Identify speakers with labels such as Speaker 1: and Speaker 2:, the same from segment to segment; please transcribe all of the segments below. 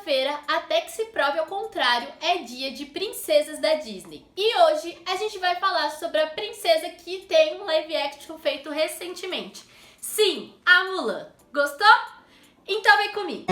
Speaker 1: sexta-feira, até que se prove ao contrário, é dia de princesas da Disney. E hoje a gente vai falar sobre a princesa que tem um live action feito recentemente. Sim, a Mulan. Gostou? Então vem comigo!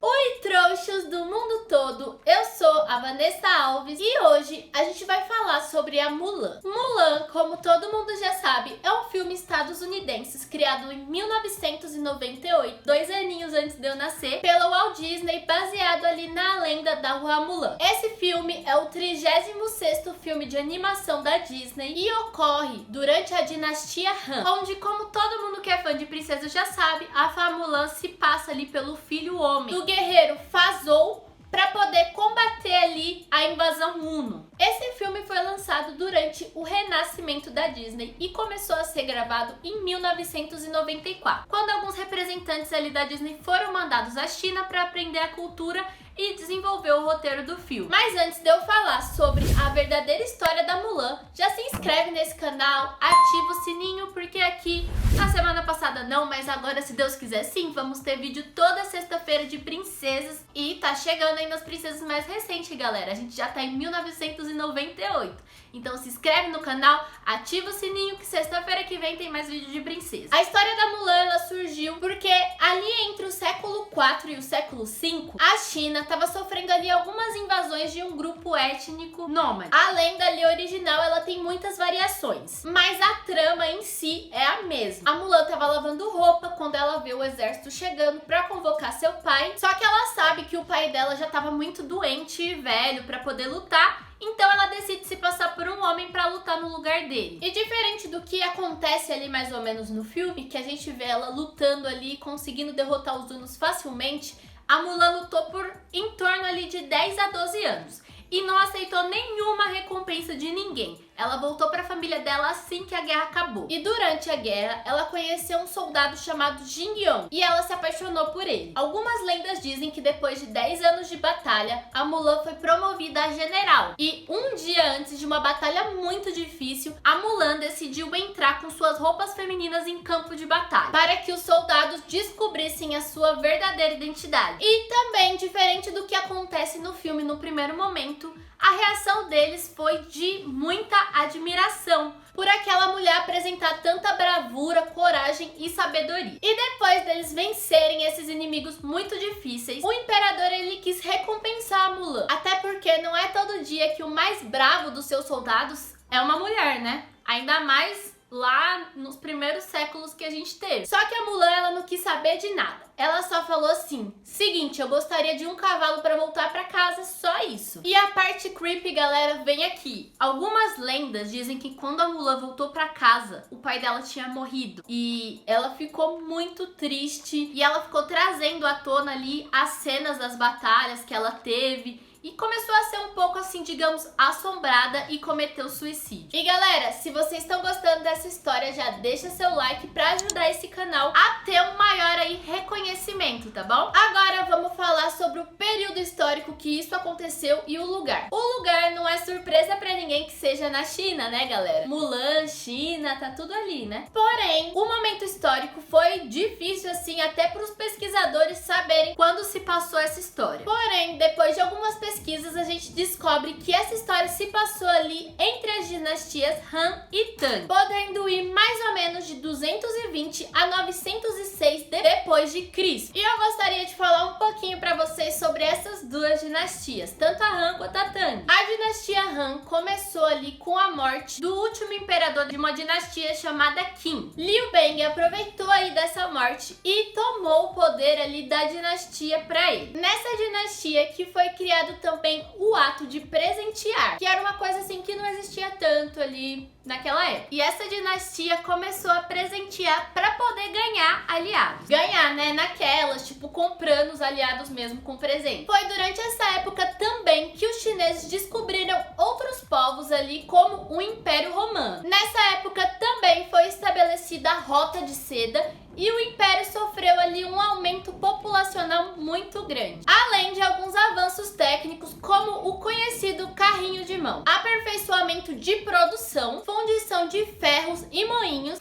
Speaker 1: Oi, trouxas do mundo todo! Eu sou a Vanessa Alves e hoje a gente vai falar sobre a Mulan. Mulan, como todo mundo já sabe, é um filme estadunidense criado em 1998, 2 aninhos antes de eu nascer, pela Walt Disney, baseado ali na lenda da Rua Mulan. Esse filme é o 36º filme de animação da Disney e ocorre durante a dinastia Han, onde, como todo mundo que é fã de princesa já sabe, a Fá Mulan se passa ali pelo filho homem do guerreiro Fazou para poder combater ali a invasão Huno. Esse filme foi lançado durante o renascimento da Disney e começou a ser gravado em 1994, quando alguns representantes ali da Disney foram mandados à China para aprender a cultura e desenvolver o roteiro do filme. Mas antes de eu falar sobre a verdadeira história da Mulan, já se inscreve nesse canal, ativa o sininho, porque aqui, na semana passada não, mas agora, se Deus quiser sim, vamos ter vídeo toda sexta-feira de princesas e tá chegando aí nas princesas mais recentes, galera. A gente já tá em 1998. Então se inscreve no canal, ativa o sininho que sexta-feira que vem tem mais vídeo de princesa. A história da Mulan, ela surgiu porque ali entre o século IV e o século V, a China estava sofrendo ali algumas invasões de um grupo étnico nômade. A lenda ali original, ela tem muitas variações, mas a trama em si é a mesma. A Mulan estava lavando roupa quando ela vê o exército chegando para convocar seu pai, só que ela sabe que o pai dela já estava muito doente e velho para poder lutar. Então ela decide se passar por um homem pra lutar no lugar dele. E diferente do que acontece ali mais ou menos no filme, que a gente vê ela lutando ali, conseguindo derrotar os Hunos facilmente, a Mulan lutou por em torno ali de 10 a 12 anos. E não aceitou nenhuma recompensa de ninguém. Ela voltou para a família dela assim que a guerra acabou. E durante a guerra, ela conheceu um soldado chamado Jin Yong e ela se apaixonou por ele. Algumas lendas dizem que depois de 10 anos de batalha, a Mulan foi promovida a general. E um dia antes de uma batalha muito difícil, a Mulan decidiu entrar com suas roupas femininas em campo de batalha, para que os soldados descobrissem a sua verdadeira identidade. E também, diferente do que acontece no filme no primeiro momento, a reação deles foi de muita admiração por aquela mulher apresentar tanta bravura, coragem e sabedoria. E depois deles vencerem esses inimigos muito difíceis, o imperador ele quis recompensar a Mulan. Até porque não é todo dia que o mais bravo dos seus soldados é uma mulher, né? Ainda mais lá nos primeiros séculos que a gente teve. Só que a Mulan, ela não quis saber de nada. Ela só falou assim: seguinte, eu gostaria de um cavalo para voltar para casa, só isso. E a parte creepy, galera, vem aqui. Algumas lendas dizem que quando a Mulan voltou para casa, o pai dela tinha morrido. E ela ficou muito triste. E ela ficou trazendo à tona ali as cenas das batalhas que ela teve. E começou a ser um pouco assim, digamos, assombrada e cometeu suicídio. E galera, se vocês estão gostando dessa história, já deixa seu like pra ajudar esse canal a ter um maior aí reconhecimento, tá bom? Agora vamos falar sobre o período histórico que isso aconteceu e o lugar. O lugar não é surpresa pra ninguém que seja na China, né, galera? Mulan, China, tá tudo ali, né? Porém, o momento histórico foi difícil assim até pros pesquisadores saberem quando se passou essa história. Porém, depois de algumas pesquisas, a gente descobre que essa história se passou ali entre as dinastias Han e Tang, podendo ir mais ou menos de 220 a 906 depois de Cristo. E eu gostaria de falar um pouquinho para vocês sobre essas duas dinastias, tanto a Han quanto a Tang. A dinastia Han começou ali com a morte do último imperador de uma dinastia chamada Qin. Liu Bang aproveitou aí dessa morte e tomou o poder ali da dinastia para ele. Nessa dinastia que foi criado também o ato de presentear, que era uma coisa assim que não existia tanto ali naquela época. E essa dinastia começou a presentear para poder ganhar aliados. Ganhar, né, naquelas, tipo, comprando os aliados mesmo com presente. Foi durante essa época também que os chineses descobriram outros povos ali, como o Império Romano. Nessa época também foi estabelecida a Rota de Seda e o Império sofreu ali um aumento populacional muito grande. Além de alguns avanços técnicos, como o conhecido carrinho de mão, aperfeiçoamento de produção, fundição de ferros e moinhos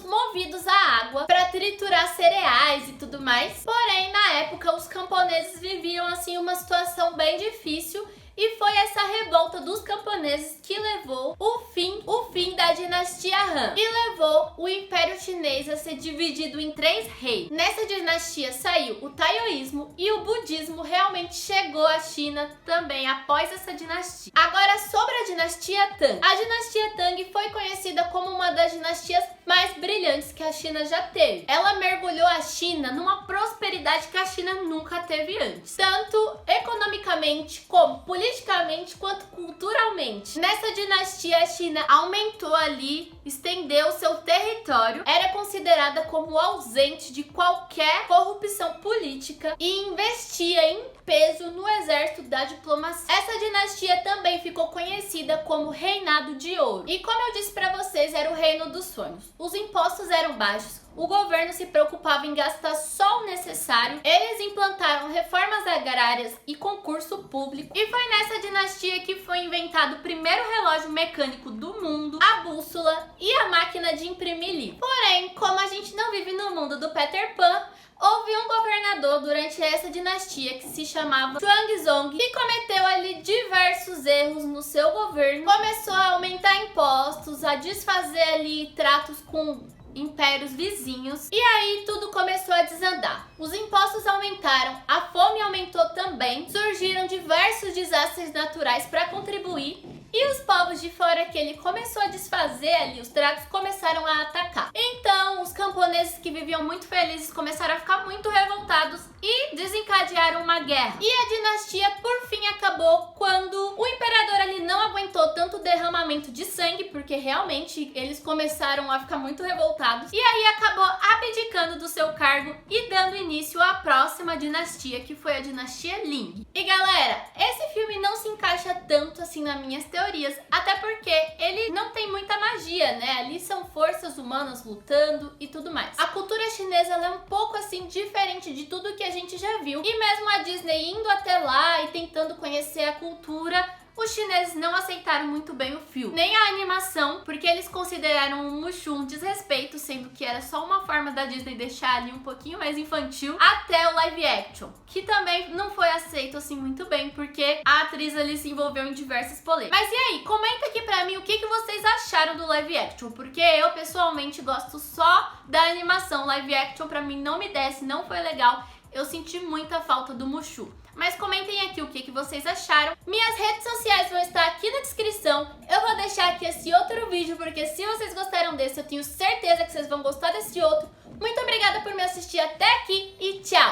Speaker 1: movidos a água para triturar cereais e tudo mais. Porém, na época, os camponeses viviam assim uma situação bem difícil. E foi essa revolta dos camponeses que levou o fim da dinastia Han e levou o Império Chinês a ser dividido em 3 reinos. Nessa dinastia saiu o taoísmo e o budismo realmente chegou à China também após essa dinastia. Agora sobre a dinastia Tang. A dinastia Tang foi conhecida como uma das dinastias mais brilhantes que a China já teve. Ela mergulhou a China numa prosperidade que a China nunca teve antes, tanto economicamente como politicamente quanto culturalmente. Nessa dinastia, a China aumentou ali, estendeu seu território, era considerada como ausente de qualquer corrupção política e investia em peso no exército da diplomacia. Essa dinastia também ficou conhecida como Reinado de Ouro. E como eu disse pra vocês, era o reino dos sonhos. Os impostos eram baixos, o governo se preocupava em gastar só o necessário, eles implantaram reformas agrárias e concurso público, e foi nessa dinastia que foi inventado o primeiro relógio mecânico do mundo, a bússola e a máquina de imprimir livro. Porém, como a gente não vive no mundo do Peter Pan, houve um governador durante essa dinastia que se chamava Xuanzong, que cometeu ali diversos erros no seu governo, começou a aumentar impostos, a desfazer ali tratos com impérios vizinhos, e aí tudo começou a desandar. Os impostos aumentaram, a fome aumentou também, surgiram diversos desastres naturais para contribuir, e os povos de fora que ele começou a desfazer ali, os tratos começaram a atacar. Então, os camponeses que viviam muito felizes começaram a ficar muito revoltados e desencadearam uma guerra. E a dinastia, por fim, acabou quando o imperador ali não aguentou tanto derramamento de sangue, porque realmente eles começaram a ficar muito revoltados, e aí acabou abdicando do seu cargo e dando início à próxima dinastia, que foi a dinastia Ling. E galera, esse filme não se encaixa tanto assim nas minhas teorias, até porque ele não tem muita magia, né? Ali são forças humanas lutando e tudo mais. A cultura chinesa ela é um pouco assim diferente de tudo que a gente já viu, e mesmo a Disney indo até lá e tentando conhecer a cultura, os chineses não aceitaram muito bem o filme, nem a animação, porque eles consideraram o Mushu um desrespeito, sendo que era só uma forma da Disney deixar ali um pouquinho mais infantil, até o live action, que também não foi aceito assim muito bem, porque a atriz ali se envolveu em diversas polêmicas. Mas e aí, comenta aqui pra mim o que vocês acharam do live action, porque eu pessoalmente gosto só da animação. Live action pra mim não me desce, não foi legal, eu senti muita falta do Mushu. Mas comentem aqui o que vocês acharam. Minhas redes sociais vão estar aqui na descrição. Eu vou deixar aqui esse outro vídeo, porque se vocês gostaram desse, eu tenho certeza que vocês vão gostar desse outro. Muito obrigada por me assistir até aqui e tchau!